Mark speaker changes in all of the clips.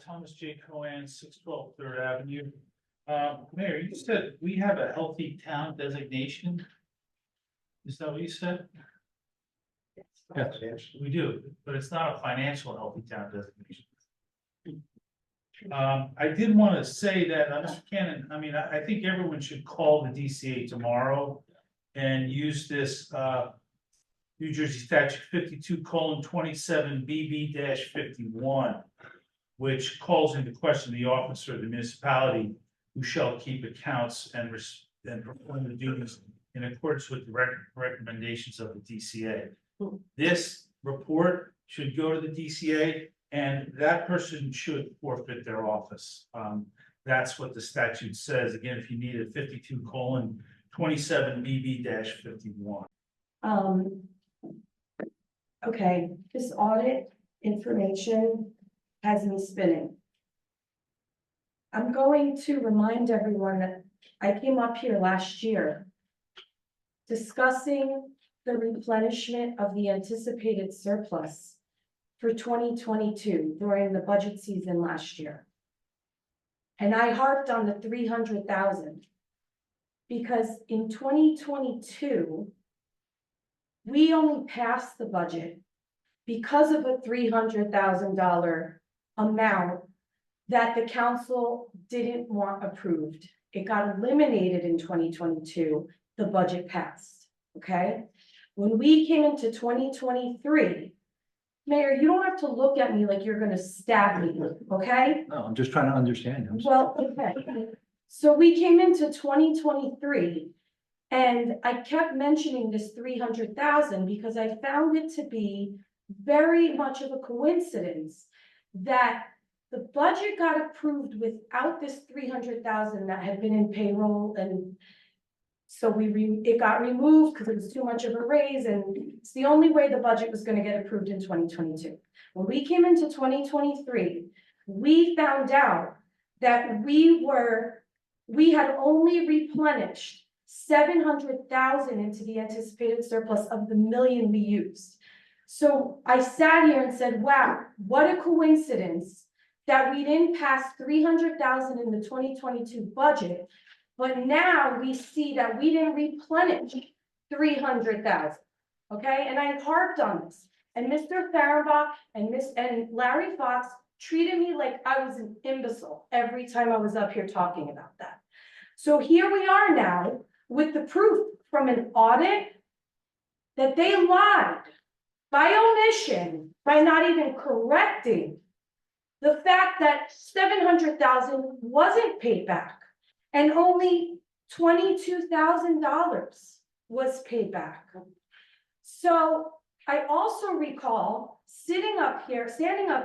Speaker 1: Thomas J. Cohen, 612 Third Avenue. Mayor, you said we have a healthy town designation. Is that what you said? Yes, we do, but it's not a financial healthy town designation. I did want to say that, Mr. Cannon, I mean, I think everyone should call the DCA tomorrow and use this, New Jersey statute 52:27 BB-51, which calls into question the officer of the municipality who shall keep accounts and perform the duties in accordance with the recommendations of the DCA. This report should go to the DCA and that person should forfeit their office. That's what the statute says. Again, if you need it, 52:27 BB-51.
Speaker 2: Okay, this audit information has me spinning. I'm going to remind everyone that I came up here last year discussing the replenishment of the anticipated surplus for 2022 during the budget season last year. And I harped on the 300,000 because in 2022, we only passed the budget because of a $300,000 amount that the council didn't want approved. It got eliminated in 2022, the budget passed, okay? When we came into 2023, Mayor, you don't have to look at me like you're gonna stab me, okay?
Speaker 3: No, I'm just trying to understand him.
Speaker 2: Well, okay, so we came into 2023 and I kept mentioning this 300,000 because I found it to be very much of a coincidence that the budget got approved without this 300,000 that had been in payroll, and so it got removed because it was too much of a raise, and it's the only way the budget was going to get approved in 2022. When we came into 2023, we found out that we had only replenished 700,000 into the anticipated surplus of the $1 million we used. So I sat here and said, wow, what a coincidence that we didn't pass 300,000 in the 2022 budget, but now we see that we didn't replenish 300,000, okay? And I harped on this, and Mr. Fahrenbach and Larry Fox treated me like I was an imbecile every time I was up here talking about that. So here we are now with the proof from an audit that they lied by omission, by not even correcting the fact that 700,000 wasn't paid back and only $22,000 was paid back. So I also recall standing up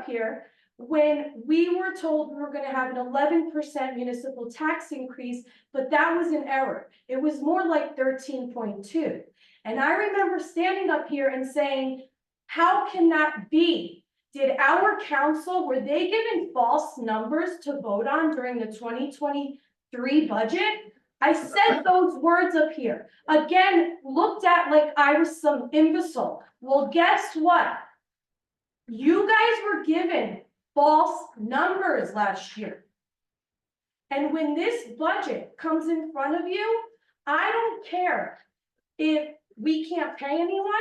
Speaker 2: here when we were told we were going to have an 11% municipal tax increase, but that was an error. It was more like 13.2. And I remember standing up here and saying, how can that be? Did our council, were they given false numbers to vote on during the 2023 budget? I said those words up here. Again, looked at like I was some imbecile. Well, guess what? You guys were given false numbers last year. And when this budget comes in front of you, I don't care if we can't pay anyone.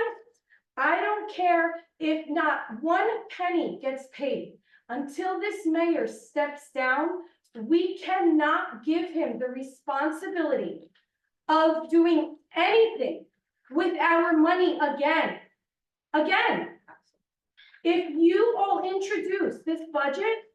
Speaker 2: I don't care if not one penny gets paid. Until this mayor steps down, we cannot give him the responsibility of doing anything with our money again. If you all introduce this budget,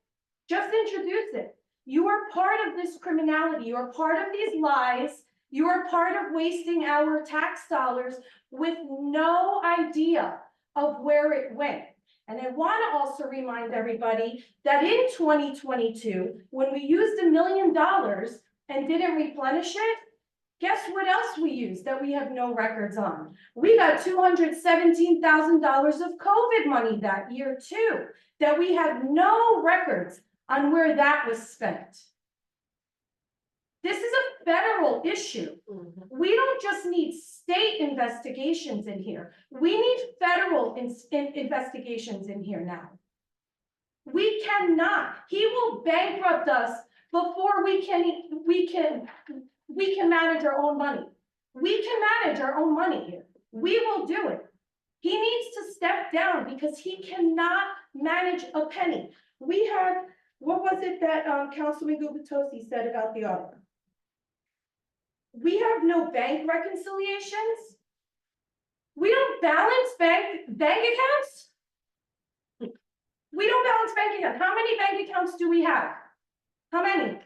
Speaker 2: just introduce it. You are part of this criminality. You are part of these lies. You are part of wasting our tax dollars with no idea of where it went. And I want to also remind everybody that in 2022, when we used $1 million and didn't replenish it, guess what else we used that we have no records on? We got $217,000 of COVID money that year too, that we have no records on where that was spent. This is a federal issue. We don't just need state investigations in here. We need federal investigations in here now. We cannot, he will bankrupt us before we can manage our own money. We can manage our own money here. We will do it. He needs to step down because he cannot manage a penny. We had, what was it that Councilman Gubitosi said about the audit? We have no bank reconciliations. We don't balance bank accounts. We don't balance bank accounts. How many bank accounts do we have? How many?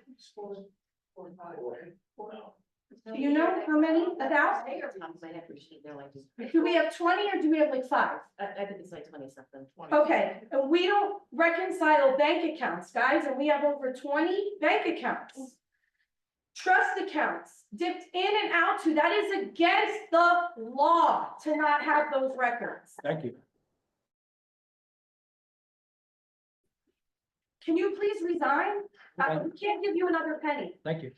Speaker 2: Do you know how many? About? Do we have 20 or do we have like 5?
Speaker 3: I think it's like 20 something.
Speaker 2: Okay, and we don't reconcile bank accounts, guys, and we have over 20 bank accounts. Trust accounts dipped in and out to, that is against the law to not have those records.
Speaker 1: Thank you.
Speaker 2: Can you please resign?
Speaker 1: Okay.
Speaker 2: We can't give you another penny.
Speaker 1: Thank you.